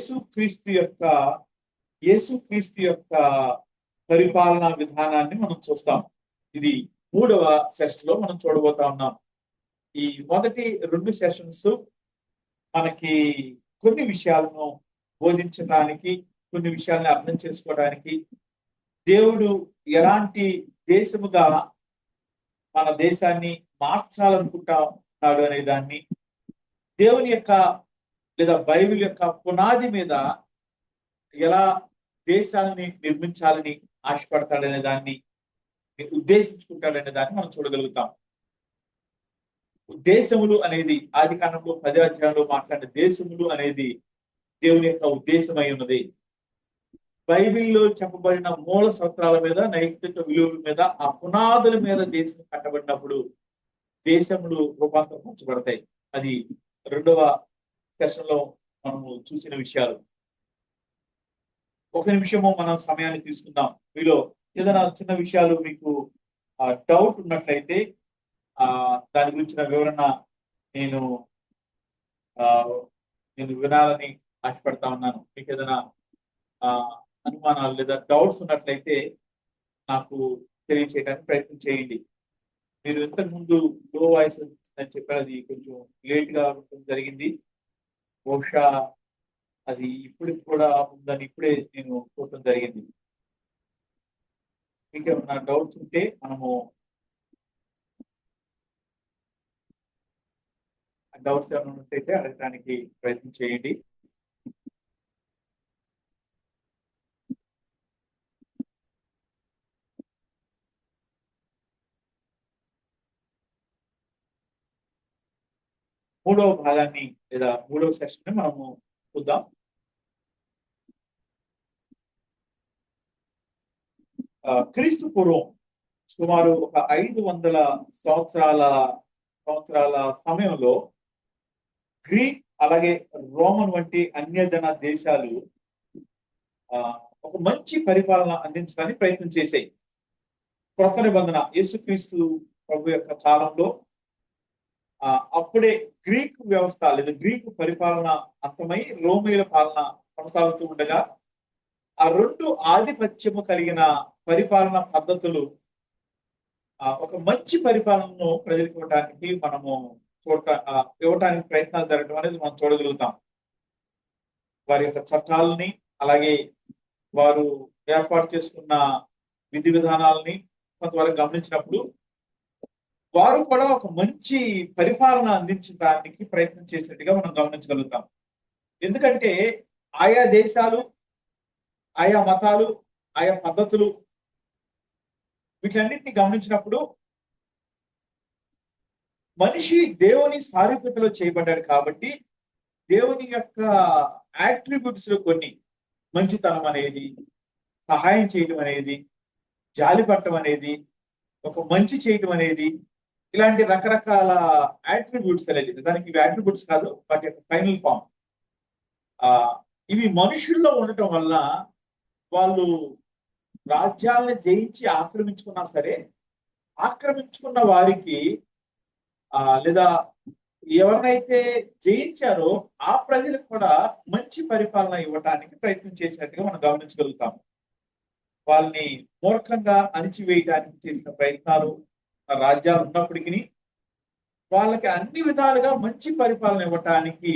యేసుక్రీస్తు యొక్క యేసుక్రీస్తు యొక్క పరిపాలనా విధానాన్ని మనం చూస్తాం. ఇది 3వ సెషన్ లో మనం చూడబోతా ఉన్నాం. ఈ మొదటి 2 సెషన్స్ మనకి కొన్ని విషయాలను బోధించడానికి, కొన్ని విషయాలను అర్థం చేసుకోవడానికి, దేవుడు ఎలాంటి దేశముగా మన దేశాన్ని మార్చాలనుకుంటా ఉన్నాడు అనే దాన్ని, దేవుని యొక్క లేదా బైబిల్ యొక్క పునాది మీద ఎలా దేశాలని నిర్మించాలని ఆశపడతాడనే దాన్ని, ఉద్దేశించుకుంటాడనే దాన్ని మనం చూడగలుగుతాం. దేశములు అనేది ఆదికాండంలో 10వ అధ్యాయంలో మాట్లాడిన దేశములు అనేది దేవుని యొక్క ఉద్దేశమై ఉన్నది. బైబిల్లో చెప్పబడిన మూల సూత్రాల మీద, నైతిక విలువల మీద, ఆ పునాదుల మీద దేశం కట్టబడినప్పుడు దేశములు రూపాంతరపరచబడతాయి. అది 2వ సెషన్ లో మనము చూసిన విషయాలు. ఒక నిమిషము మనం సమయాన్ని తీసుకుందాం. మీలో ఏదైనా చిన్న విషయాలు మీకు డౌట్ ఉన్నట్లయితే దాని గురించిన వివరణ నేను వినాలని ఆశపడతా ఉన్నాను. మీకు ఏదైనా అనుమానాలు లేదా డౌట్స్ ఉన్నట్లయితే నాకు తెలియచేయడానికి ప్రయత్నం చేయండి. మీరు ఇంతకు ముందు లో వాయిస్ అని చెప్పారు, అది కొంచెం లేట్ గా జరిగింది. బహుశా అది ఇప్పుడు కూడా ఉందని ఇప్పుడే నేను చూడటం జరిగింది. మీకు ఏమైనా డౌట్స్ ఉంటే మనము డౌట్స్ ఏమైనా ఉన్నట్టయితే అడగడానికి ప్రయత్నం చేయండి. మూడవ భాగాన్ని లేదా 3వ సెషన్ ని మనము చూద్దాం. క్రీస్తు పూర్వం సుమారు ఒక 500 సంవత్సరాల సమయంలో గ్రీక్ అలాగే రోమన్ వంటి అన్యజన దేశాలు ఒక మంచి పరిపాలన అందించడానికి ప్రయత్నం చేశాయి. కొత్త నిబంధన యేసుక్రీస్తు ప్రభు యొక్క కాలంలో అప్పుడే గ్రీకు వ్యవస్థ లేదా గ్రీకు పరిపాలన అంతమై రోమిల పాలన కొనసాగుతూ ఉండగా ఆ 2 ఆధిపత్యము కలిగిన పరిపాలన పద్ధతులు ఒక మంచి పరిపాలనను ప్రజలకు ఇవ్వడానికి ఇవ్వటానికి ప్రయత్నాలు జరగడం అనేది మనం చూడగలుగుతాం. వారి యొక్క చట్టాలని, అలాగే వారు ఏర్పాటు చేసుకున్న విధి విధానాలని కొంతవరకు గమనించినప్పుడు వారు కూడా ఒక మంచి పరిపాలన అందించడానికి ప్రయత్నం చేసినట్టుగా మనం గమనించగలుగుతాం. ఎందుకంటే ఆయా దేశాలు, ఆయా మతాలు, ఆయా పద్ధతులు వీటన్నిటిని గమనించినప్పుడు మనిషి దేవుని సారూప్యతలో చేయబడ్డాడు కాబట్టి దేవుని యొక్క యాట్రిబ్యూట్స్ లో కొన్ని, మంచితనం అనేది, సహాయం చేయటం అనేది, జాలి పడటం అనేది, ఒక మంచి చేయటం అనేది, ఇలాంటి రకరకాల యాట్రిబ్యూట్స్ అనేది, దానికి ఇవి యాట్రిబ్యూట్స్ కాదు, వాటి యొక్క ఫైనల్ ఫామ్. ఇవి మనుషుల్లో ఉండటం వల్ల వాళ్ళు రాజ్యాలను జయించి ఆక్రమించుకున్నా సరే, ఆక్రమించుకున్న వారికి లేదా ఎవరినైతే జయించారో ఆ ప్రజలకు కూడా మంచి పరిపాలన ఇవ్వడానికి ప్రయత్నం చేసినట్టుగా మనం గమనించగలుగుతాం. వాళ్ళని మూర్ఖంగా అణిచివేయడానికి చేసిన ప్రయత్నాలు రాజ్యాలు ఉన్నప్పటికీ వాళ్ళకి అన్ని విధాలుగా మంచి పరిపాలన ఇవ్వటానికి,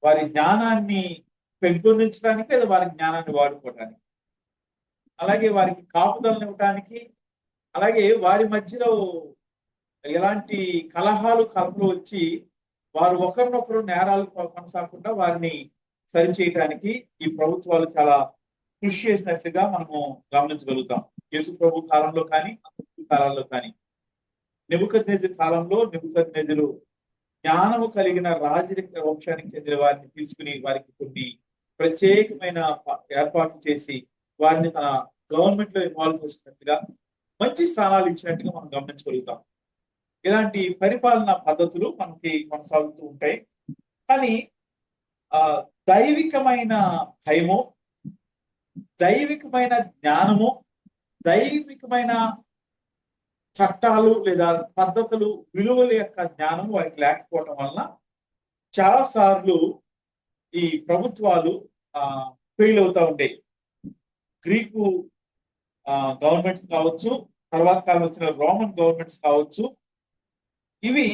వారి జ్ఞానాన్ని పెంపొందించడానికి లేదా వారి జ్ఞానాన్ని వాడుకోవడానికి, అలాగే వారికి కాపుదలను ఇవ్వటానికి, అలాగే వారి మధ్యలో ఎలాంటి కలహాలు వచ్చి వారు ఒకరినొకరు నేరాలు కొనసాగకుండా వారిని సరిచేయడానికి ఈ ప్రభుత్వాలు చాలా కృషి చేసినట్లుగా మనము గమనించగలుగుతాం. యేసు ప్రభు కాలంలో కానీ, కాలాల్లో కానీ, నెబుకద్నెజరు కాలంలో నెబుకద్నెజరు జ్ఞానము కలిగిన రాజరిక వంశానికి చెందిన వారిని తీసుకుని వారికి కొన్ని ప్రత్యేకమైన ఏర్పాట్లు చేసి వారిని తన గవర్నమెంట్ లో ఇన్వాల్వ్ చేసినట్టుగా మంచి స్థానాలు ఇచ్చినట్టుగా మనం గమనించగలుగుతాం. ఇలాంటి పరిపాలన పద్ధతులు మనకి కొనసాగుతూ ఉంటాయి. కానీ దైవికమైన భయము, దైవికమైన జ్ఞానము, దైవికమైన చట్టాలు లేదా పద్ధతులు, విలువల యొక్క జ్ఞానం వారికి లేకపోవటం వలన చాలా సార్లు ఈ ప్రభుత్వాలు ఫెయిల్ అవుతా ఉంటాయి. గ్రీకు గవర్నమెంట్స్ కావచ్చు, తర్వాత కాలం వచ్చిన రోమన్ గవర్నమెంట్స్ కావచ్చు, ఇవి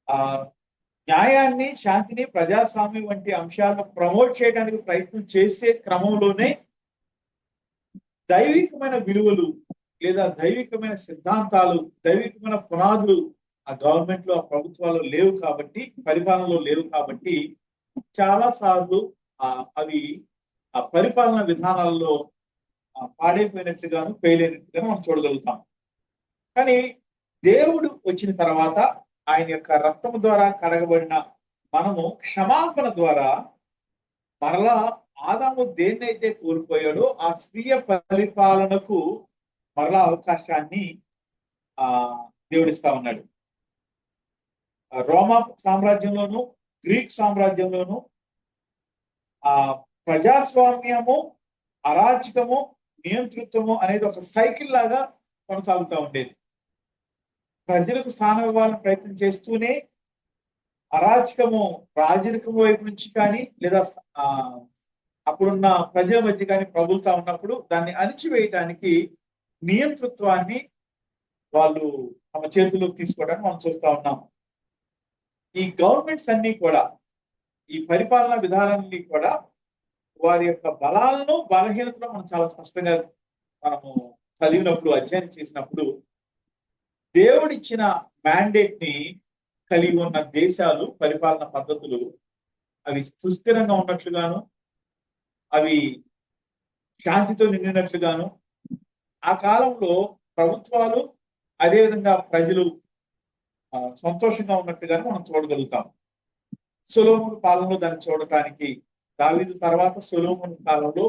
ఆ న్యాయాన్ని, శాంతిని, ప్రజాస్వామ్యం వంటి అంశాలను ప్రమోట్ చేయడానికి ప్రయత్నం చేసే క్రమంలోనే దైవికమైన విలువలు లేదా దైవికమైన సిద్ధాంతాలు, దైవికమైన పునాదులు ఆ గవర్నమెంట్ లో, ఆ ప్రభుత్వాలు లేవు కాబట్టి, పరిపాలనలో లేవు కాబట్టి చాలా సార్లు అవి ఆ పరిపాలన విధానాల్లో పాడైపోయినట్లుగాను, ఫెయిల్ అయినట్లుగాను మనం చూడగలుగుతాం. కానీ దేవుడు వచ్చిన తర్వాత ఆయన యొక్క రక్తము ద్వారా కడగబడిన మనము క్షమాపణ ద్వారా మరలా ఆదాము దేన్నైతే కోల్పోయాడో ఆ స్వీయ పరిపాలనకు మరలా అవకాశాన్ని దేవుడిస్తా ఉన్నాడు. రోమా సామ్రాజ్యంలోను, గ్రీక్ సామ్రాజ్యంలోను ప్రజాస్వామ్యము, అరాచకము, నియంతృత్వము అనేది ఒక సైకిల్ లాగా కొనసాగుతూ ఉండేది. ప్రజలకు స్థానం ఇవ్వాలని ప్రయత్నం చేస్తూనే అరాచకము రాజరికం వైపు నుంచి కానీ, లేదా అప్పుడున్న ప్రజల మధ్య కానీ ప్రబులుతా ఉన్నప్పుడు దాన్ని అణిచివేయటానికి నియంతృత్వాన్ని వాళ్ళు తమ చేతుల్లోకి తీసుకోవడానికి మనం చూస్తా ఉన్నాం. ఈ గవర్నమెంట్స్ అన్ని కూడా, ఈ పరిపాలనా విధానాన్ని కూడా వారి యొక్క బలాలను, బలహీనతను మనం చాలా స్పష్టంగా మనము చదివినప్పుడు, అధ్యయనం చేసినప్పుడు దేవుడిచ్చిన మ్యాండేట్ ని కలిగి ఉన్న దేశాలు, పరిపాలన పద్ధతులు అవి సుస్థిరంగా ఉన్నట్లుగాను, అవి శాంతితో నిండినట్లుగాను, ఆ కాలంలో ప్రభుత్వాలు అదేవిధంగా ప్రజలు సంతోషంగా ఉన్నట్టుగాను మనం చూడగలుగుతాం. సొలొమోను పాలనలో దాన్ని చూడటానికి, దావీదు తర్వాత సొలొమోను కాలంలో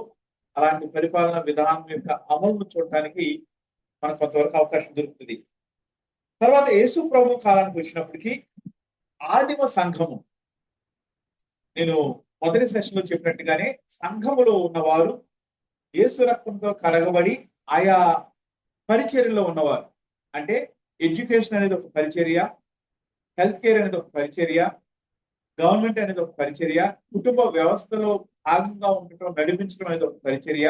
అలాంటి పరిపాలన విధానం యొక్క అమలును చూడటానికి మనకు కొంతవరకు అవకాశం దొరుకుతుంది. తర్వాత యేసు ప్రభు కాలానికి వచ్చినప్పటికీ ఆదిమ సంఘము, నేను మొదటి సెషన్ లో చెప్పినట్టుగానే సంఘములో ఉన్నవారు యేసు రక్తంతో కడగబడి ఆయా పరిచర్యలో ఉన్నవారు. అంటే ఎడ్యుకేషన్ అనేది ఒక పరిచర్య, హెల్త్ కేర్ అనేది ఒక పరిచర్య, గవర్నమెంట్ అనేది ఒక పరిచర్య, కుటుంబ వ్యవస్థలో భాగంగా ఉండటం, నడిపించడం అనేది ఒక పరిచర్య,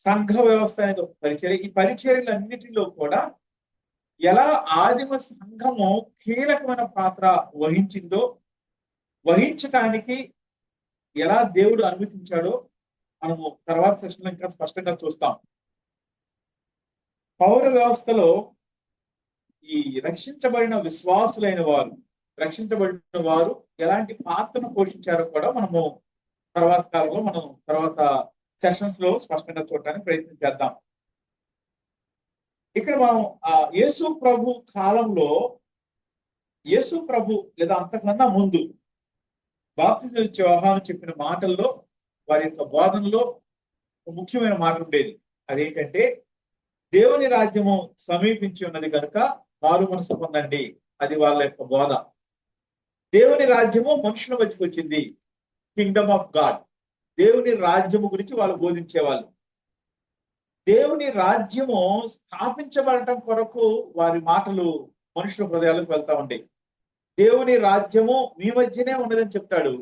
సంఘ వ్యవస్థ అనేది ఒక పరిచర్య. ఈ పరిచర్యలన్నిటిలో కూడా ఎలా ఆదిమ సంఘము కీలకమైన పాత్ర వహించిందో, వహించటానికి ఎలా దేవుడు అనుమతించాడో మనము తర్వాత సెషన్లో ఇంకా స్పష్టంగా చూస్తాం. పౌర వ్యవస్థలో ఈ రక్షించబడిన విశ్వాసులైన వారు, రక్షించబడిన వారు ఎలాంటి పాత్రను పోషించారో కూడా మనము తర్వాత కాలంలో, మనం తర్వాత సెషన్స్ లో స్పష్టంగా చూడటానికి ప్రయత్నం చేద్దాం. ఇక్కడ మనం యేసు ప్రభు కాలంలో, యేసు ప్రభు లేదా అంతకన్నా ముందు బాప్తిజం ఇచ్చే యోహాను చెప్పిన మాటల్లో, వారి యొక్క బోధనలో ముఖ్యమైన మాట ఉండేది. అదేంటంటే, దేవుని రాజ్యము సమీపించి ఉన్నది కనుక మారు మనసు పొందండి. అది వాళ్ళ యొక్క బోధ. దేవుని రాజ్యము మనుషుల మధ్యకి వచ్చింది. కింగ్డమ్ ఆఫ్ గాడ్, దేవుని రాజ్యము గురించి వాళ్ళు బోధించేవాళ్ళు. దేవుని రాజ్యము స్థాపించబడటం కొరకు వారి మాటలు మనుషుల హృదయాలకు వెళ్తా ఉంటాయి. దేవుని రాజ్యము మీ మధ్యనే ఉన్నదని చెప్తాడు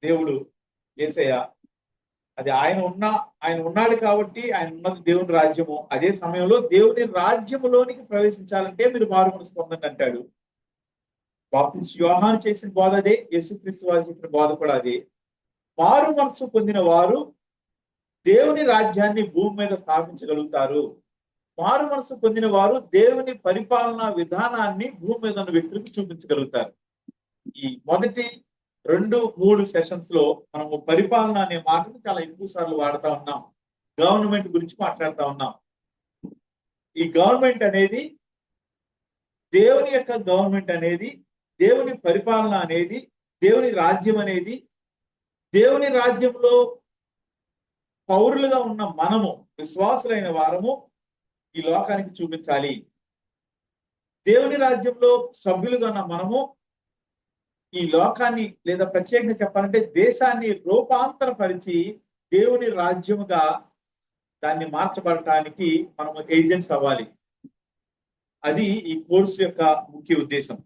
దేవుడు, యేసయ్య. అది ఆయన ఉన్నాడు కాబట్టి ఆయన ఉన్నది దేవుని రాజ్యము. అదే సమయంలో దేవుని రాజ్యములోనికి ప్రవేశించాలంటే మీరు మారు మనసు పొందండి అంటాడు. బాప్తిస్మ యోహాను చేసిన బోధ అదే, యేసుక్రీస్తు వారు చెప్పిన బోధ కూడా అదే. మారు మనసు పొందిన వారు దేవుని రాజ్యాన్ని భూమి మీద స్థాపించగలుగుతారు. మారు మనసు పొందిన వారు దేవుని పరిపాలనా విధానాన్ని భూమి మీద ఉన్న వ్యక్తులకు చూపించగలుగుతారు. ఈ మొదటి 2-3 సెషన్స్ లో మనము పరిపాలన అనే మాటను చాలా ఎక్కువ సార్లు వాడుతా ఉన్నాం. గవర్నమెంట్ గురించి మాట్లాడుతా ఉన్నాం. ఈ గవర్నమెంట్ అనేది, దేవుని యొక్క గవర్నమెంట్ అనేది, దేవుని పరిపాలన అనేది, దేవుని రాజ్యం అనేది, దేవుని రాజ్యంలో పౌరులుగా ఉన్న మనము, విశ్వాసులైన వారము ఈ లోకానికి చూపించాలి. దేవుని రాజ్యంలో సభ్యులుగా ఉన్న మనము ఈ లోకాన్ని, లేదా ప్రత్యేకంగా చెప్పాలంటే దేశాన్ని రూపాంతరపరిచి దేవుని రాజ్యముగా దాన్ని మార్చబడటానికి మనము ఏజెంట్స్ అవ్వాలి. అది ఈ కోర్సు యొక్క ముఖ్య ఉద్దేశం.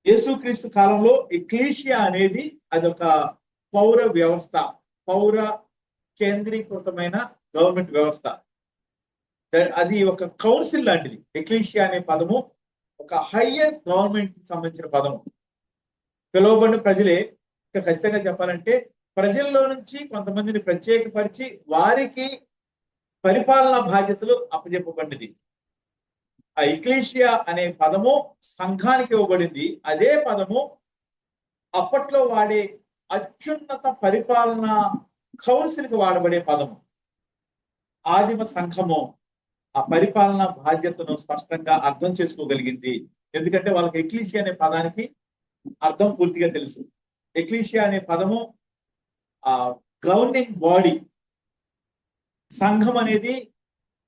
యేసుక్రీస్తు కాలంలో ఎక్లీషియా అనేది అదొక పౌర వ్యవస్థ, పౌర కేంద్రీకృతమైన గవర్నమెంట్ వ్యవస్థ. అది ఒక కౌన్సిల్ లాంటిది. ఎక్లీషియా అనే పదము ఒక హయ్యర్ గవర్నమెంట్ సంబంధించిన పదము. పిలువబడిన ప్రజలే, ఇంకా ఖచ్చితంగా చెప్పాలంటే ప్రజల్లో నుంచి కొంతమందిని ప్రత్యేకపరిచి వారికి పరిపాలనా బాధ్యతలు అప్పచెప్పబడినది. ఆ ఎక్లీషియా అనే పదము సంఘానికి ఇవ్వబడింది. అదే పదము అప్పట్లో వాడే అత్యున్నత పరిపాలనా కౌన్సిల్కి వాడబడే పదము. ఆదిమ సంఘము ఆ పరిపాలనా బాధ్యతను స్పష్టంగా అర్థం చేసుకోగలిగింది. ఎందుకంటే వాళ్ళకి ఎక్లీషియా అనే పదానికి అర్థం పూర్తిగా తెలుసు. ఎక్లీషియా అనే పదము గవర్నింగ్ బాడీ. సంఘం అనేది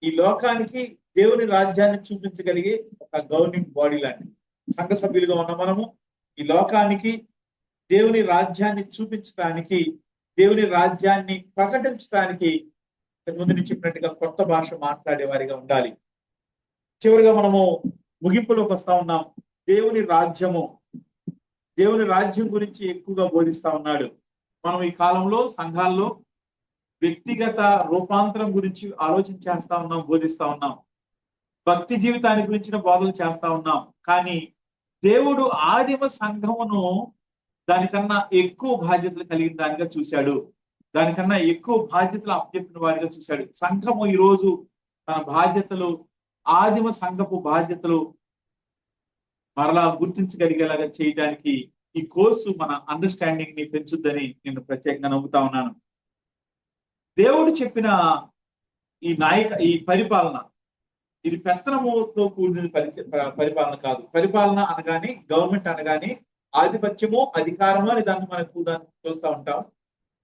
ఈ లోకానికి దేవుని రాజ్యాన్ని చూపించగలిగే ఒక గవర్నింగ్ బాడీ లాంటిది. సంఘ సభ్యులుగా ఉన్న మనము ఈ లోకానికి దేవుని రాజ్యాన్ని చూపించడానికి, దేవుని రాజ్యాన్ని ప్రకటించడానికి ముందు నుంచి చెప్పినట్టుగా కొత్త భాష మాట్లాడే వారిగా ఉండాలి. చివరిగా మనము ముగింపులోకి వస్తా ఉన్నాం. దేవుని రాజ్యం గురించి ఎక్కువగా బోధిస్తా ఉన్నాడు. మనం ఈ కాలంలో సంఘాల్లో వ్యక్తిగత రూపాంతరం గురించి ఆలోచించేస్తా ఉన్నాం, బోధిస్తా ఉన్నాం. భక్తి జీవితాన్ని గురించిన బోధలు చేస్తా ఉన్నాం. కానీ దేవుడు ఆదిమ సంఘమును దానికన్నా ఎక్కువ బాధ్యతలు కలిగిన దానిగా చూశాడు. దానికన్నా ఎక్కువ బాధ్యతలు అప్పచెప్పిన వారిగా చూశాడు. సంఘము ఈరోజు తన బాధ్యతలు, ఆదిమ సంఘపు బాధ్యతలు మరలా గుర్తించగలిగేలాగా చేయడానికి ఈ కోర్సు మన అండర్స్టాండింగ్ ని పెంచుద్దని నేను ప్రత్యేకంగా నమ్ముతా ఉన్నాను. దేవుడు చెప్పిన ఈ పరిపాలన, ఇది పెత్తనముతో కూడిన పరిపాలన కాదు. పరిపాలన అనగానే, గవర్నమెంట్ అనగానే ఆధిపత్యము, అధికారము అని దాన్ని మనం చూస్తూ ఉంటాం.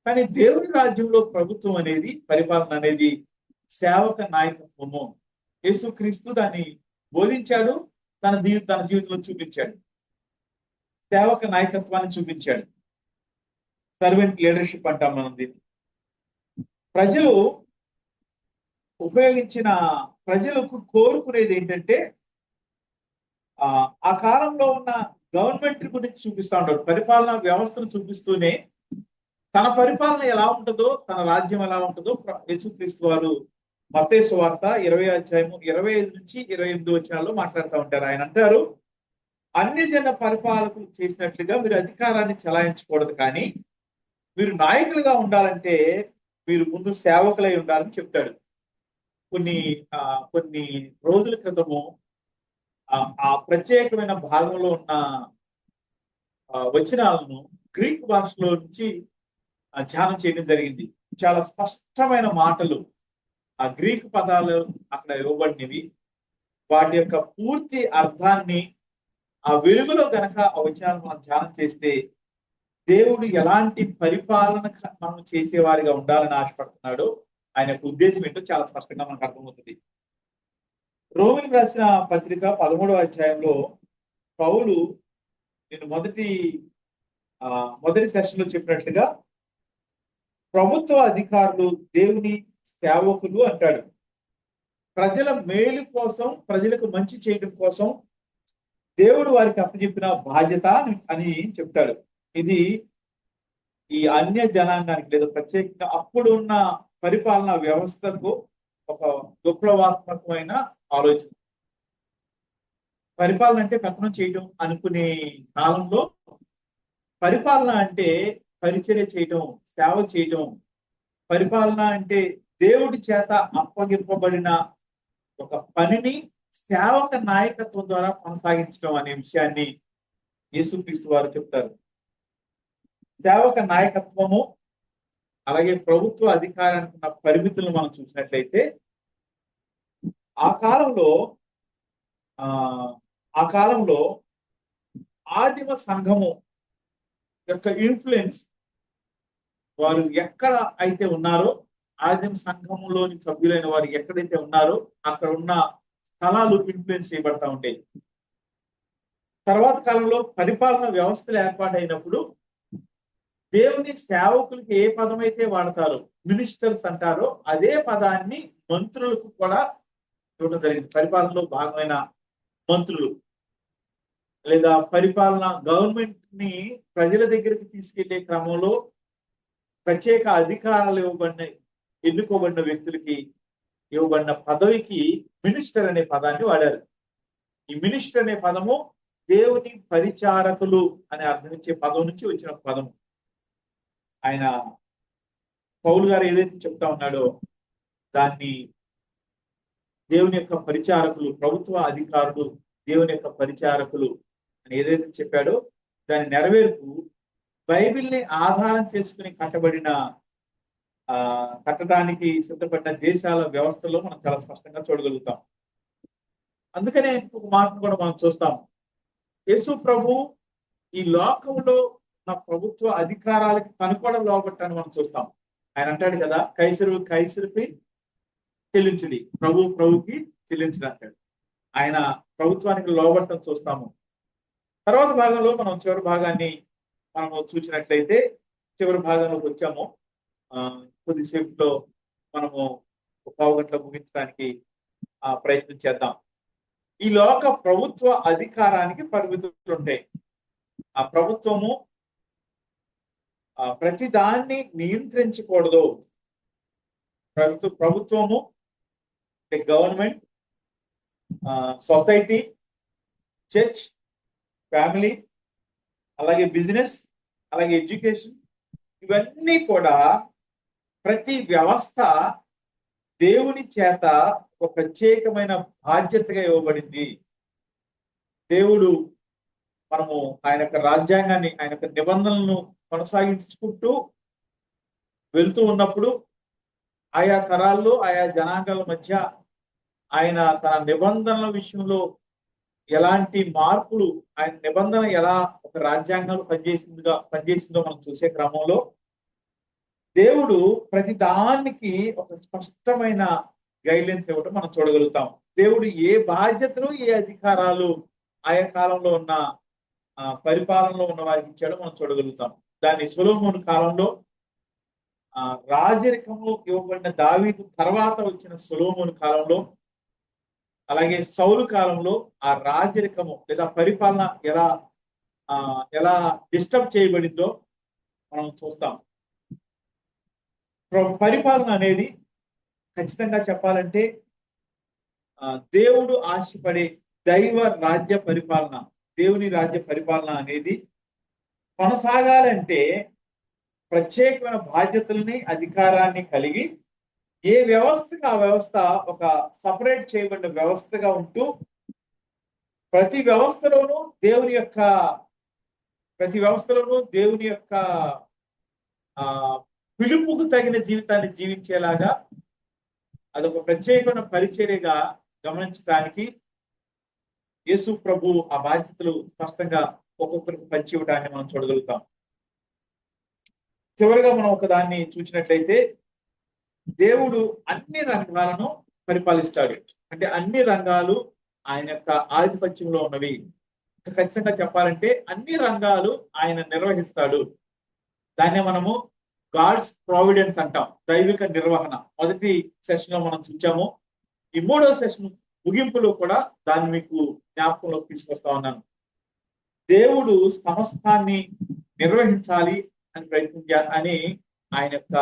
కానీ దేవుని రాజ్యంలో ప్రభుత్వం అనేది, పరిపాలన అనేది సేవక నాయకత్వము. యేసుక్రీస్తు దాన్ని బోధించాడు, తన జీవితంలో చూపించాడు. సేవక నాయకత్వాన్ని చూపించాడు. సర్వెంట్ లీడర్షిప్ అంటాం మనం దీన్ని. ప్రజలకు కోరుకునేది ఏంటంటే ఆ కాలంలో ఉన్న గవర్నమెంట్ గురించి చూపిస్తా ఉంటాడు. పరిపాలనా వ్యవస్థను చూపిస్తూనే తన పరిపాలన ఎలా ఉంటుందో, తన రాజ్యం ఎలా ఉంటుందో యేసుక్రీస్తు వారు మత్తయి సువార్త 20 నుంచి 25 మాట్లాడుతూ ఉంటారు. ఆయన అంటారు, అన్యజన పరిపాలకులు చేసినట్లుగా మీరు అధికారాన్ని చెలాయించకూడదు, కానీ మీరు నాయకులుగా ఉండాలంటే మీరు ముందు సేవకులై ఉండాలని చెప్తాడు. కొన్ని రోజుల క్రితము ఆ ప్రత్యేకమైన భాగంలో ఉన్న వచనాలను గ్రీక్ భాషలో నుంచి ధ్యానం చేయడం జరిగింది. చాలా స్పష్టమైన మాటలు, ఆ గ్రీక్ పదాలు అక్కడ ఇవ్వబడినవి. వాటి యొక్క పూర్తి అర్థాన్ని ఆ వెలుగులో గనక ఆ వచనాలను మనం ధ్యానం చేస్తే దేవుడు ఎలాంటి పరిపాలన మనం చేసేవారిగా ఉండాలని ఆశపడుతున్నాడో, ఆయన యొక్క ఉద్దేశం ఏంటో చాలా స్పష్టంగా మనకు అర్థమవుతుంది. రోమిలకు రాసిన పత్రిక 13వ అధ్యాయంలో పౌలు, నేను మొదటి సెషన్ లో చెప్పినట్లుగా ప్రభుత్వ అధికారులు దేవుని సేవకులు అంటాడు. ప్రజల మేలు కోసం, ప్రజలకు మంచి చేయడం కోసం దేవుడు వారికి అప్పచెప్పిన బాధ్యత అని చెప్తాడు. ఇది ఈ అన్య జనాంగానికి, లేదా ప్రత్యేకంగా అప్పుడు ఉన్న పరిపాలనా వ్యవస్థకు ఒక విప్లవాత్మకమైన ఆలోచన. పరిపాలన అంటే పెత్తనం చేయడం అనుకునే కాలంలో పరిపాలన అంటే పరిచర్య చేయడం, సేవ చేయడం. పరిపాలన అంటే దేవుడి చేత అప్పగింపబడిన ఒక పనిని సేవక నాయకత్వం ద్వారా కొనసాగించడం అనే విషయాన్ని యేసుక్రీస్తు వారు చెప్తారు. సేవక నాయకత్వము అలాగే ప్రభుత్వ అధికారానికి ఉన్న పరిమితులను మనం చూసినట్లయితే ఆ కాలంలో ఆదిమ సంఘము యొక్క ఇన్ఫ్లుయెన్స్, వారు ఎక్కడ అయితే ఉన్నారో, ఆదిమ సంఘంలోని సభ్యులైన వారు ఎక్కడైతే ఉన్నారో అక్కడ ఉన్న స్థలాలు ఇన్ఫ్లుయెన్స్ చేయబడతా ఉంటాయి. తర్వాత కాలంలో పరిపాలన వ్యవస్థలు ఏర్పాటైనప్పుడు దేవుని సేవకులకి ఏ పదం అయితే వాడతారో, మినిస్టర్స్ అంటారో, అదే పదాన్ని మంత్రులకు కూడా ఇవ్వడం జరిగింది. పరిపాలనలో భాగమైన మంత్రులు. లేదా పరిపాలన గవర్నమెంట్ ని ప్రజల దగ్గరికి తీసుకెళ్లే క్రమంలో ప్రత్యేక అధికారాలు ఎన్నుకోబడిన వ్యక్తులకి ఇవ్వబడిన పదవికి మినిస్టర్ అనే పదాన్ని వాడారు. ఈ మినిస్టర్ అనే పదము దేవుని పరిచారకులు అనే అర్థమిచ్చే పదం నుంచి వచ్చిన పదము. ఆయన పౌలు గారు ఏదైతే చెప్తా ఉన్నాడో దాన్ని దేవుని యొక్క పరిచారకులు, ప్రభుత్వ అధికారులు దేవుని యొక్క పరిచారకులు అని ఏదైతే చెప్పాడో దాని నెరవేర్పు బైబిల్ని ఆధారం చేసుకుని కట్టడానికి సిద్ధపడిన దేశాల వ్యవస్థలో మనం చాలా స్పష్టంగా చూడగలుగుతాం. అందుకనే ఇంకొక మాట కూడా మనం చూస్తాం. యేసు ప్రభు ఈ లోకంలో ఉన్న ప్రభుత్వ అధికారాలకి తను కూడా లోబట్టాన్ని మనం చూస్తాం. ఆయన అంటాడు కదా, కైసరుకి చెల్లించుడి, ప్రభుకి చెల్లించుడు అంటాడు. ఆయన ప్రభుత్వానికి లోబట్టం చూస్తాము. తర్వాత భాగంలో మనం చివరి భాగాన్ని మనము చూసినట్లయితే చివరి భాగంలోకి వచ్చాము. కొద్దిసేపులో మనము ఒక పావు గంటలో ముగించడానికి ప్రయత్నం చేద్దాం. ఈ లోక ప్రభుత్వ అధికారానికి పరిమితులు ఉంటాయి. ఆ ప్రభుత్వము ప్రతి దాన్ని నియంత్రించకూడదు. ప్రభుత్వము గవర్నమెంట్, సొసైటీ, చర్చ్, ఫ్యామిలీ, అలాగే బిజినెస్, అలాగే ఎడ్యుకేషన్, ఇవన్నీ కూడా ప్రతి వ్యవస్థ దేవుని చేత ఒక ప్రత్యేకమైన బాధ్యతగా ఇవ్వబడింది. దేవుడు మనము ఆయన యొక్క రాజ్యాంగాన్ని, ఆయన యొక్క నిబంధనలను కొనసాగించుకుంటూ వెళ్తూ ఉన్నప్పుడు ఆయా తరాల్లో ఆయా జనాంగాల మధ్య ఆయన తన నిబంధనల విషయంలో ఎలాంటి మార్పులు, ఆయన నిబంధన ఎలా ఒక రాజ్యాంగంలో పనిచేసిందో మనం చూసే క్రమంలో దేవుడు ప్రతి దానికి ఒక స్పష్టమైన గైడ్లైన్స్ ఇవ్వడం మనం చూడగలుగుతాం. దేవుడు ఏ బాధ్యతలు, ఏ అధికారాలు ఆయా కాలంలో ఉన్న పరిపాలనలో ఉన్న వారికి ఇచ్చాడో మనం చూడగలుగుతాం. దాన్ని సొలొమోను కాలంలో రాజరికము ఇవ్వబడిన దావీదు తర్వాత వచ్చిన సొలొమోను కాలంలో, అలాగే సౌలు కాలంలో ఆ రాజరికము లేదా పరిపాలన ఎలా డిస్టర్బ్ చేయబడిందో మనం చూస్తాం. పరిపాలన అనేది ఖచ్చితంగా చెప్పాలంటే దేవుడు ఆశపడే దైవ రాజ్య పరిపాలన, దేవుని రాజ్య పరిపాలన అనేది కొనసాగాలంటే ప్రత్యేకమైన బాధ్యతల్ని, అధికారాన్ని కలిగి ఏ వ్యవస్థకి ఆ వ్యవస్థ ఒక సపరేట్ చేయబడిన వ్యవస్థగా ఉంటూ ప్రతి వ్యవస్థలోనూ దేవుని యొక్క పిలుపుకు తగిన జీవితాన్ని జీవించేలాగా అదొక ప్రత్యేకమైన పరిచర్యగా గమనించడానికి యేసు ప్రభు ఆ బాధ్యతలు స్పష్టంగా ఒక్కొక్కరికి పంచి ఇవ్వడాన్ని మనం చూడగలుగుతాం. చివరిగా మనం ఒకదాన్ని చూసినట్లయితే దేవుడు అన్ని రంగాలను పరిపాలిస్తాడు. అంటే అన్ని రంగాలు ఆయన యొక్క ఆధిపత్యంలో ఉన్నవి. ఖచ్చితంగా చెప్పాలంటే అన్ని రంగాలు ఆయన నిర్వహిస్తాడు. దాన్నే మనము గాడ్స్ ప్రావిడెన్స్ అంటాం, దైవిక నిర్వహణ. మొదటి సెషన్ లో మనం చూచాము. ఈ 3వ సెషన్ ముగింపులో కూడా దాన్ని మీకు జ్ఞాపకంలోకి తీసుకొస్తా ఉన్నాను. దేవుడు సమస్తాన్ని నిర్వహించాలి అని ప్రయత్నించాలి ఆయన యొక్క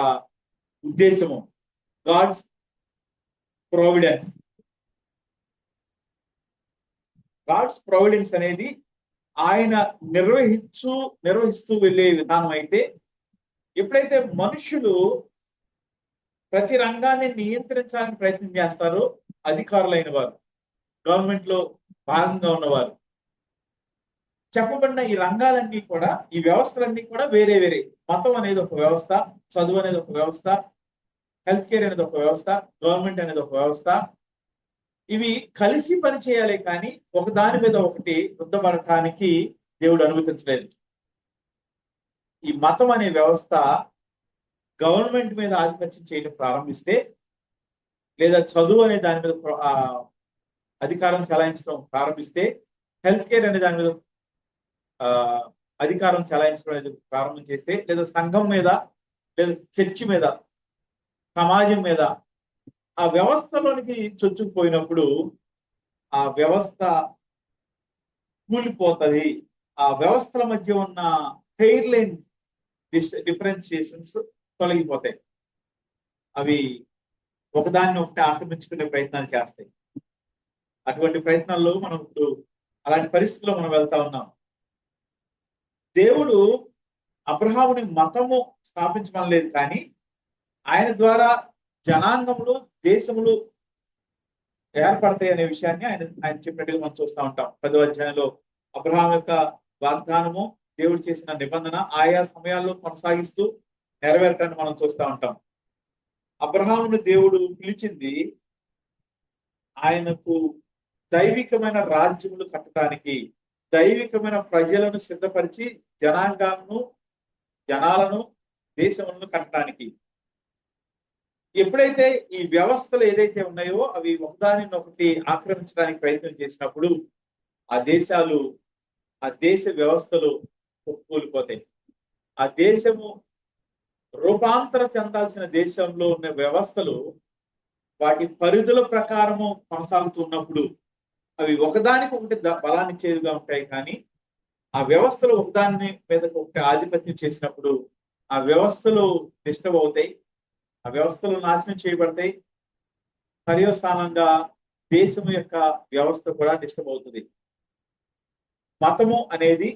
ఉద్దేశము. God's providence. గాడ్స్ ప్రావిడెన్స్ అనేది ఆయన నిర్వహిస్తూ వెళ్ళే విధానం అయితే, ఎప్పుడైతే మనుషులు ప్రతి రంగాన్ని నియంత్రించాలని ప్రయత్నం చేస్తారో అధికారులైన వారు, గవర్నమెంట్ లో భాగంగా ఉన్నవారు, చెప్పబడిన ఈ రంగాలన్నీ కూడా, ఈ వ్యవస్థలన్నీ కూడా వేరే వేరే. మతం అనేది ఒక వ్యవస్థ, చదువు అనేది ఒక వ్యవస్థ, హెల్త్ కేర్ అనేది ఒక వ్యవస్థ, గవర్నమెంట్ అనేది ఒక వ్యవస్థ. ఇవి కలిసి పనిచేయాలి కానీ ఒకదాని మీద ఒకటి రుద్దబడటానికి దేవుడు అనుమతించలేదు. ఈ మతం అనే వ్యవస్థ గవర్నమెంట్ మీద ఆధిపత్యం చేయడం ప్రారంభిస్తే, లేదా చదువు అనే దాని మీద అధికారం చెలాయించడం ప్రారంభిస్తే, హెల్త్ కేర్ అనే దాని మీద అధికారం చెలాయించడం అనేది ప్రారంభం చేస్తే, లేదా సంఘం మీద, లేదా చర్చి మీద, సమాజం మీద ఆ వ్యవస్థలోనికి చొచ్చుకుపోయినప్పుడు ఆ వ్యవస్థ కూలిపోతుంది. ఆ వ్యవస్థల మధ్య ఉన్న ఫెయిర్ లైన్ డిఫరెన్షియేషన్స్ తొలగిపోతాయి. అవి ఒకదాన్ని ఒకటి ఆక్రమించుకునే ప్రయత్నాలు చేస్తాయి. అటువంటి ప్రయత్నాల్లో మనం ఇప్పుడు అలాంటి పరిస్థితుల్లో మనం వెళ్తా ఉన్నాం. దేవుడు అబ్రహాముని మతము స్థాపించమనలేదు, కానీ ఆయన ద్వారా జనాంగములు, దేశములు ఏర్పడతాయి అనే విషయాన్ని ఆయన ఆయన చెప్పినట్టుగా మనం చూస్తూ ఉంటాం. 10వ అధ్యాయంలో అబ్రహాం యొక్క వాగ్దానము, దేవుడు చేసిన నిబంధన ఆయా సమయాల్లో కొనసాగిస్తూ నెరవేరటాన్ని మనం చూస్తూ ఉంటాం. అబ్రహామును దేవుడు పిలిచింది ఆయనకు దైవికమైన రాజ్యములు కట్టడానికి, దైవికమైన ప్రజలను సిద్ధపరిచి జనాలను, దేశములను కట్టడానికి. ఎప్పుడైతే ఈ వ్యవస్థలు ఏదైతే ఉన్నాయో అవి ఒకదానినొకటి ఆక్రమించడానికి ప్రయత్నం చేసినప్పుడు ఆ దేశ వ్యవస్థలు కూలిపోతాయి. ఆ దేశము రూపాంతరం చెందాల్సిన దేశంలో ఉన్న వ్యవస్థలు వాటి పరిధుల ప్రకారము కొనసాగుతున్నప్పుడు అవి ఒకదానికొకటి బలాన్ని చేదుగా ఉంటాయి. కానీ ఆ వ్యవస్థలు ఒకదాని మీద ఒకటి ఆధిపత్యం చేసినప్పుడు ఆ వ్యవస్థలు డిస్టర్బ్ అవుతాయి, ఆ వ్యవస్థలు నాశనం చేయబడతాయి. పర్యవసానంగా దేశం యొక్క వ్యవస్థ కూడా డిస్టర్బ్ అవుతుంది. మతము అనేది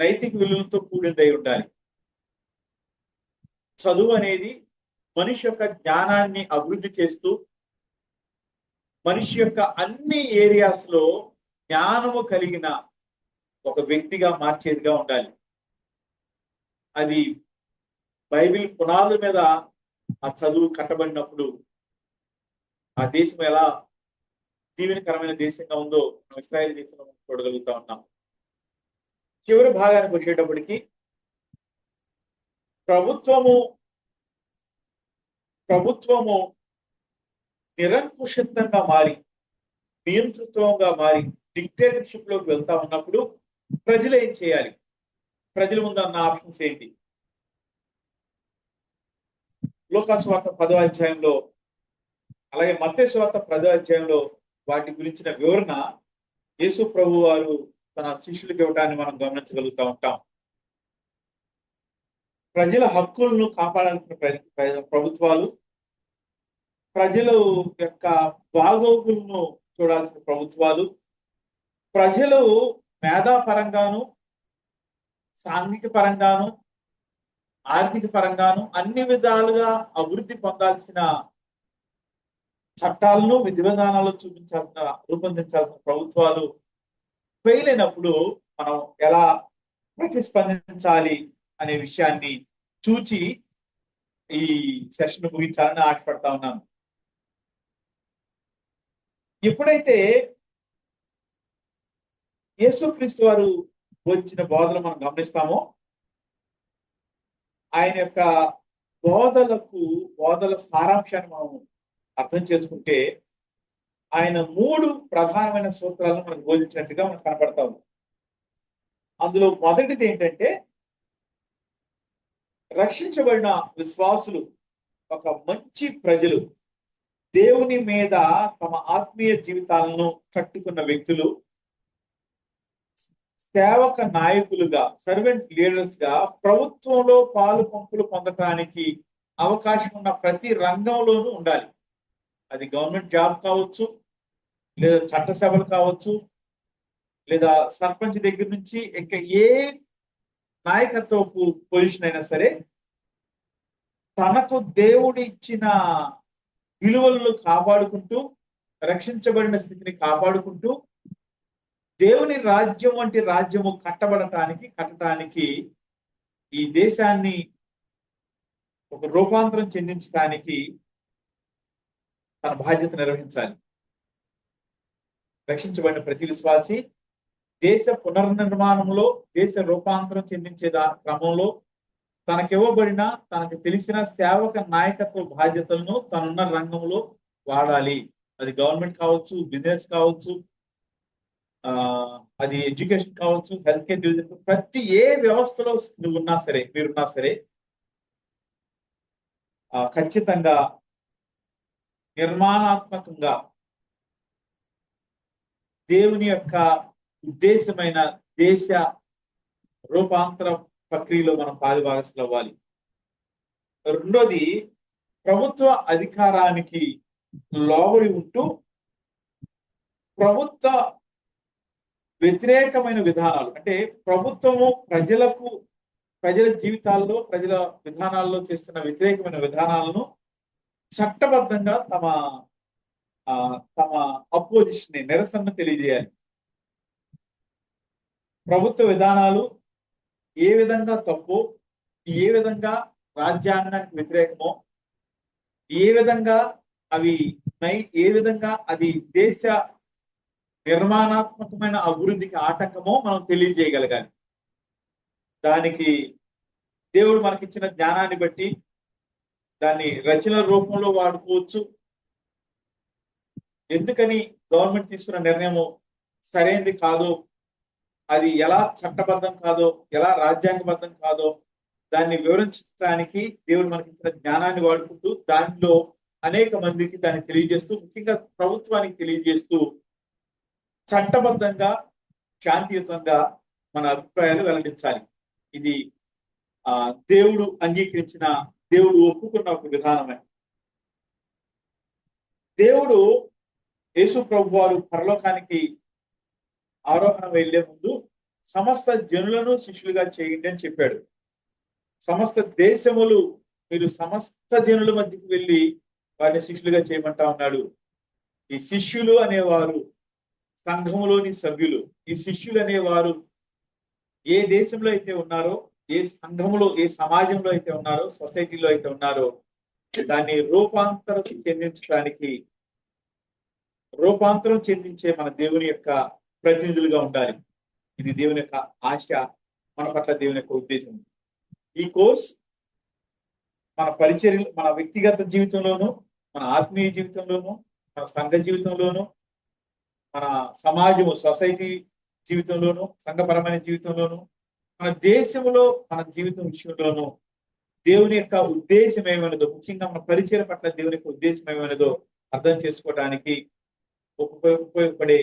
నైతిక విలువలతో కూడినదై ఉండాలి. చదువు అనేది మనిషి యొక్క జ్ఞానాన్ని అభివృద్ధి చేస్తూ మనిషి యొక్క అన్ని ఏరియాస్ లో జ్ఞానము కలిగిన ఒక వ్యక్తిగా మార్చేదిగా ఉండాలి. అది బైబిల్ పునాదుల మీద ఆ చదువు కట్టబడినప్పుడు ఆ దేశం ఎలా దీవెనకరమైన దేశంగా ఉందో మనం ఇశ్రాయేలు దేశంలో చూడగలుగుతా ఉన్నాం. చివరి భాగానికి వచ్చేటప్పటికి ప్రభుత్వము నిరంకుశత్వంగా మారి, నియంతృత్వంగా మారి డిక్టేటర్షిప్ లోకి వెళ్తా ఉన్నప్పుడు ప్రజలు ఏం చేయాలి? ప్రజల ముందు అన్న ఆప్షన్స్ ఏంటి? లూకా సువార్త 10వ అధ్యాయంలో, అలాగే మత్తయి సువార్త 10వ అధ్యాయంలో వాటి గురించిన వివరణ యేసు ప్రభు వారు తన శిష్యులకు ఇవ్వడాన్ని మనం గమనించగలుగుతా ఉంటాం. ప్రజల హక్కులను కాపాడాల్సిన ప్రభుత్వాలు, ప్రజల యొక్క బాగోగులను చూడాల్సిన ప్రభుత్వాలు, ప్రజలు మేధాపరంగాను, సాంఘిక పరంగాను, ఆర్థిక పరంగాను అన్ని విధాలుగా అభివృద్ధి పొందాల్సిన చట్టాలను, విధి విధానాలు రూపొందించాల్సిన ప్రభుత్వాలు ఫెయిల్ అయినప్పుడు మనం ఎలా ప్రతిస్పందించాలి అనే విషయాన్ని చూచి ఈ సెషన్ ముగించాలని ఆశపడతా ఉన్నాను. ఎప్పుడైతే యేసుక్రీస్తు వారు వచ్చిన బోధలు మనం గమనిస్తామో, ఆయన యొక్క బోధల సారాంశాన్ని మనం అర్థం చేసుకుంటే ఆయన 3 ప్రధానమైన సూత్రాలను మనకు బోధించినట్టుగా మనకు కనపడతాము. అందులో మొదటిది ఏంటంటే, రక్షించబడిన విశ్వాసులు, ఒక మంచి ప్రజలు, దేవుని మీద తమ ఆత్మీయ జీవితాలను కట్టుకున్న వ్యక్తులు, సేవక నాయకులుగా, సర్వెంట్ లీడర్స్ గా ప్రభుత్వంలో పాలు పంపులు పొందటానికి అవకాశం ఉన్న ప్రతి రంగంలోనూ ఉండాలి. అది గవర్నమెంట్ జాబ్ కావచ్చు, లేదా చట్టసభలు కావచ్చు, లేదా సర్పంచ్ దగ్గర నుంచి ఇంకా ఏ నాయకత్వపు పొజిషన్ అయినా సరే, తనకు దేవుడు ఇచ్చిన విలువలను కాపాడుకుంటూ, రక్షించబడిన స్థితిని కాపాడుకుంటూ, దేవుని రాజ్యం వంటి రాజ్యము కట్టడానికి ఈ దేశాన్ని ఒక రూపాంతరం చెందించడానికి తన బాధ్యత నిర్వహించాలి. రక్షించబడిన ప్రతి విశ్వాసి దేశ పునర్నిర్మాణంలో, దేశ రూపాంతరం చెందించే క్రమంలో తనకివ్వబడిన, తనకు తెలిసిన సేవక నాయకత్వ బాధ్యతలను తనున్న రంగంలో వాడాలి. అది గవర్నమెంట్ కావచ్చు, బిజినెస్ కావచ్చు, అది ఎడ్యుకేషన్ కావచ్చు, హెల్త్ కేర్ డివిజన్, ప్రతి ఏ వ్యవస్థలో మీరున్నా సరే ఖచ్చితంగా నిర్మాణాత్మకంగా దేవుని యొక్క ఉద్దేశమైన దేశ రూపాంతర ప్రక్రియలో మనం పాలుభాగస్తులు అవ్వాలి. రెండోది, ప్రభుత్వ అధికారానికి లోబడి ఉంటూ ప్రభుత్వ వ్యతిరేకమైన విధానాలు, అంటే ప్రభుత్వము ప్రజల జీవితాల్లో, ప్రజల విధానాల్లో చేస్తున్న వ్యతిరేకమైన విధానాలను చట్టబద్ధంగా తమ అపోజిషన్ నిరసన తెలియజేయాలి. ప్రభుత్వ విధానాలు ఏ విధంగా తప్పు, ఏ విధంగా రాజ్యాంగానికి వ్యతిరేకమో, ఏ విధంగా అది దేశ నిర్మాణాత్మకమైన అభివృద్ధికి ఆటంకమో మనం తెలియజేయగలగాలి. దానికి దేవుడు మనకిచ్చిన జ్ఞానాన్ని బట్టి దాన్ని రచన రూపంలో వాడుకోవచ్చు. ఎందుకని గవర్నమెంట్ తీసుకున్న నిర్ణయం సరైనది కాదో, అది ఎలా చట్టబద్ధం కాదో, ఎలా రాజ్యాంగబద్ధం కాదో దాన్ని వివరించడానికి దేవుడు మనకి ఇచ్చిన జ్ఞానాన్ని వాడుకుంటూ దానిలో అనేక మందికి దాన్ని తెలియజేస్తూ, ముఖ్యంగా ప్రభుత్వానికి తెలియజేస్తూ చట్టబద్ధంగా, శాంతియుతంగా మన అభిప్రాయాలు వెల్లడించాలి. ఇది దేవుడు అంగీకరించిన, దేవుడు ఒప్పుకున్న ఒక విధానమే. దేవుడు యేసు ప్రభు వారు పరలోకానికి ఆరోహణ వెళ్లే ముందు సమస్త జనులను శిష్యులుగా చేయండి అని చెప్పాడు. సమస్త దేశములు, మీరు సమస్త జనుల మధ్యకి వెళ్ళి వారిని శిష్యులుగా చేయమంటా ఉన్నాడు. ఈ శిష్యులు అనేవారు సంఘములోని సభ్యులు. ఈ శిష్యులు అనేవారు ఏ దేశంలో అయితే ఉన్నారో, ఏ సంఘములో, ఏ సమాజంలో అయితే ఉన్నారో, సొసైటీలో అయితే ఉన్నారో దాన్ని రూపాంతరం చెందించే మన దేవుని యొక్క ప్రతినిధులుగా ఉండాలి. ఇది దేవుని యొక్క ఆశ, మన పట్ల దేవుని యొక్క ఉద్దేశం. ఈ కోర్స్ మన పరిచర్య, మన వ్యక్తిగత జీవితంలోనూ, మన ఆత్మీయ జీవితంలోనూ, మన సంఘ జీవితంలోనూ, మన సమాజము, సొసైటీ జీవితంలోనూ, సంఘపరమైన జీవితంలోనూ, మన దేశంలో మన జీవితం విషయంలోనూ దేవుని యొక్క ఉద్దేశం ఏమైనదో, ముఖ్యంగా మన పరిచయం పట్ల దేవుని యొక్క ఉద్దేశం ఏమైనదో అర్థం చేసుకోవడానికి ఉపయోగపడే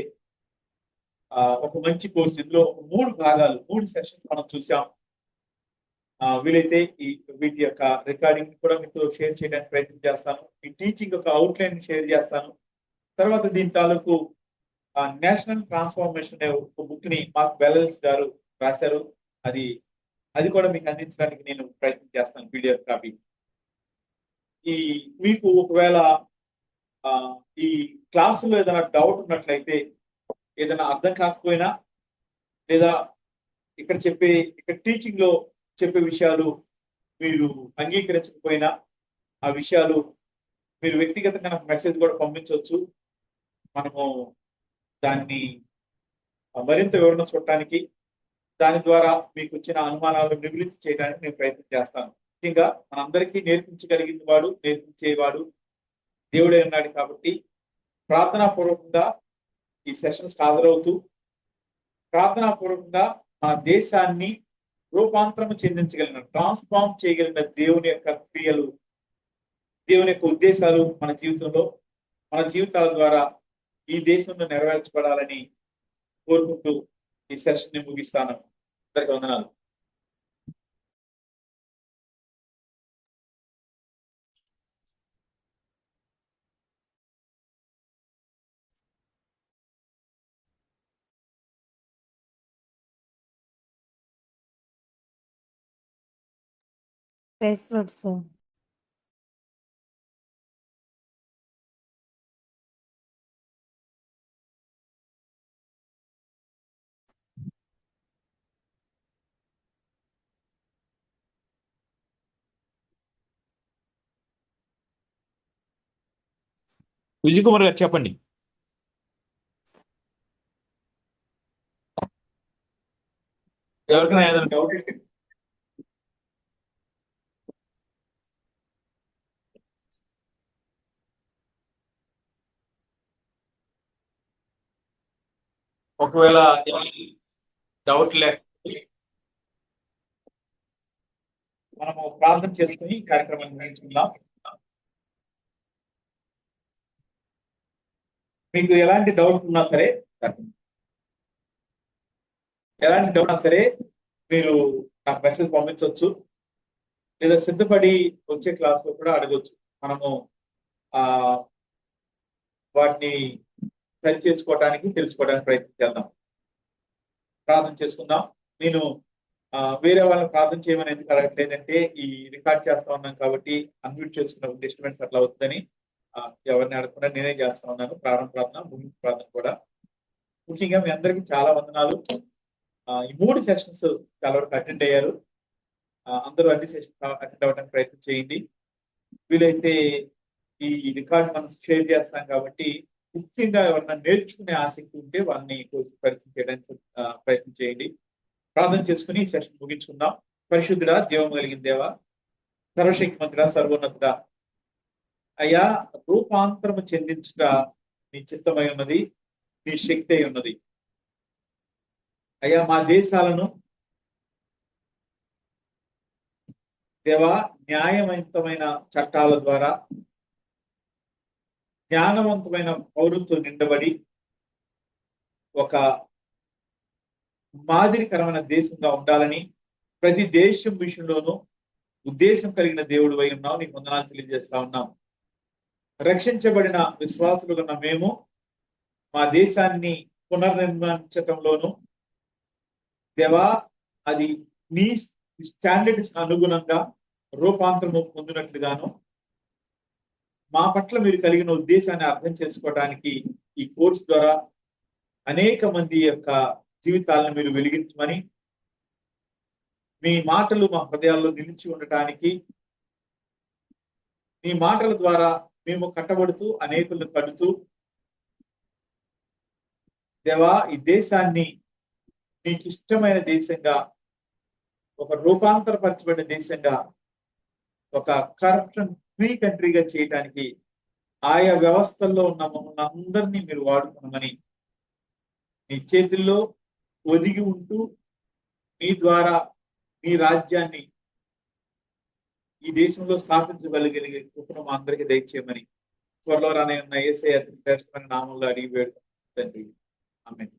ఒక మంచి కోర్సు. ఇందులో 3 భాగాలు, 3 సెషన్స్ మనం చూసాం. వీలైతే వీటి యొక్క రికార్డింగ్ కూడా మీతో షేర్ చేయడానికి ప్రయత్నం చేస్తాను. ఈ టీచింగ్ యొక్క అవుట్లైన్ షేర్ చేస్తాను. తర్వాత దీని తాలూకు నేషనల్ ట్రాన్స్ఫర్మేషన్ అనే ఒక బుక్ ని మార్క్ బెల్లెల్స్ గారు రాశారు. అది కూడా మీకు అందించడానికి నేను ప్రయత్నం చేస్తాను, పీడిఎఫ్ కాపీ. మీకు ఒకవేళ ఈ క్లాసులో ఏదైనా డౌట్ ఉన్నట్లయితే, ఏదైనా అర్థం కాకపోయినా, లేదా ఇక్కడ టీచింగ్ లో చెప్పే విషయాలు మీరు అంగీకరించకపోయినా, ఆ విషయాలు మీరు వ్యక్తిగతంగా నాకు మెసేజ్ కూడా పంపించవచ్చు. మనము దాన్ని మరింత వివరణ చూడటానికి, దాని ద్వారా మీకు వచ్చిన అనుమానాలను నివృత్తి చేయడానికి నేను ప్రయత్నం చేస్తాను. ముఖ్యంగా మనందరికీ నేర్పించేవాడు దేవుడే ఉన్నాడు. కాబట్టి ప్రార్థనాపూర్వకంగా ఈ సెషన్స్ హాజరవుతూ, ప్రార్థనాపూర్వకంగా మన దేశాన్ని రూపాంతరం చెందించగలిగిన, ట్రాన్స్ఫార్మ్ చేయగలిగిన దేవుని యొక్క క్రియలు, దేవుని యొక్క ఉద్దేశాలు మన జీవితాల ద్వారా ఈ దేశంలో నెరవేర్చబడాలని కోరుకుంటూ ఈ సెషన్ ని ముగిస్తాను. అందరికీ వందనాలు. Praise Lord, sir. Vijay Kumar గారు చెప్పండి. ఎవరికైనా ఏదైనా డౌట్ ఉంటే ఒకవేళ డౌట్ లేకపోతే మనము ప్రార్థన చేసుకుని ఈ కార్యక్రమాన్ని ముగించుకుందాం. మీకు ఎలాంటి డౌట్ ఉన్నా సరే ఎలాంటి డౌట్ సరే మీరు నాకు మెసేజ్ పంపించవచ్చు, లేదా సిద్ధపడి వచ్చే క్లాస్ లో కూడా అడగొచ్చు. మనము ఆ వాటిని సరి చేసుకోవడానికి తెలుసుకోవడానికి ప్రయత్నం చేద్దాం. ప్రార్థన చేసుకుందాం. నేను వేరే వాళ్ళని ప్రార్థన చేయమని ఎందుకు అడగట్లేదంటే ఈ రికార్డ్ చేస్తా ఉన్నాం కాబట్టి అన్మ్యూట్ చేసుకున్న డిస్టర్బెన్స్ అట్లా అవుతుందని ఎవరిని అడగకుండా నేనే చేస్తా ఉన్నాను. ప్రార్థన ముగింపు ప్రార్థన కూడా. ముఖ్యంగా మీ అందరికీ చాలా వందనాలు. ఈ 3 సెషన్స్ చాలా వరకు అటెండ్ అయ్యారు. అందరూ అన్ని సెషన్స్ అటెండ్ అవ్వడానికి ప్రయత్నం చేయండి. వీలైతే ఈ రికార్డ్ మనం షేర్ చేస్తాం కాబట్టి ముఖ్యంగా ఎవరన్నా నేర్చుకునే ఆసక్తి ఉంటే వాళ్ళని పరిచయం చేయడానికి ప్రయత్నం చేయండి. ప్రార్థన చేసుకుని ఈ సెషన్ ముగించుకుందాం. పరిశుద్ధుడా, జీవం కలిగిన దేవ, సర్వశక్తిమంతుడా, సర్వోన్నతుడా, అయ్యా, రూపాంతరము చెందించుట నీ చిత్తమై ఉన్నది, నీ శక్తి అయి ఉన్నది. అయ్యా, మా దేశాలను దేవా న్యాయవంతమైన చట్టాల ద్వారా జ్ఞానవంతమైన పౌరులతో నిండబడి ఒక మాదిరికరమైన దేశంగా ఉండాలని ప్రతి దేశం విషయంలోనూ ఉద్దేశం కలిగిన దేవుడు అయి ఉన్నావు. నీకు వందనాలు తెలియజేస్తా ఉన్నాం. రక్షించబడిన విశ్వాసులుగా ఉన్న మేము మా దేశాన్ని పునర్నిర్మించటంలోను దేవా అది నీ స్టాండర్డ్స్ అనుగుణంగా రూపాంతరము పొందినట్లుగాను మా పట్ల మీరు కలిగిన ఉద్దేశాన్ని అర్థం చేసుకోవడానికి ఈ కోర్స్ ద్వారా అనేక మంది యొక్క జీవితాలను మీరు వెలిగించమని, మీ మాటలు మా హృదయాల్లో నిలిచి ఉండటానికి, మీ మాటల ద్వారా మేము కట్టబడుతూ అనేకులను కడుతూ దేవా ఈ దేశాన్ని నీకు ఇష్టమైన దేశంగా, ఒక రూపాంతరపరచబడిన దేశంగా, ఒక కరప్షన్ ఫ్రీ కంట్రీగా చేయడానికి ఆయా వ్యవస్థల్లో ఉన్న మమ్మల్ని అందరినీ మీరు వాడుకున్నామని, మీ చేతుల్లో ఒదిగి ఉంటూ మీ ద్వారా మీ రాజ్యాన్ని ఈ దేశంలో స్థాపించగలిగే కృపను మా అందరికీ దయచేయమని త్వరలో రానే ఉన్న యేసయ్య అతి శ్రేష్టమైన నామంలో అడిగి వేడుకుంటాను తండ్రి. ఆమేన్.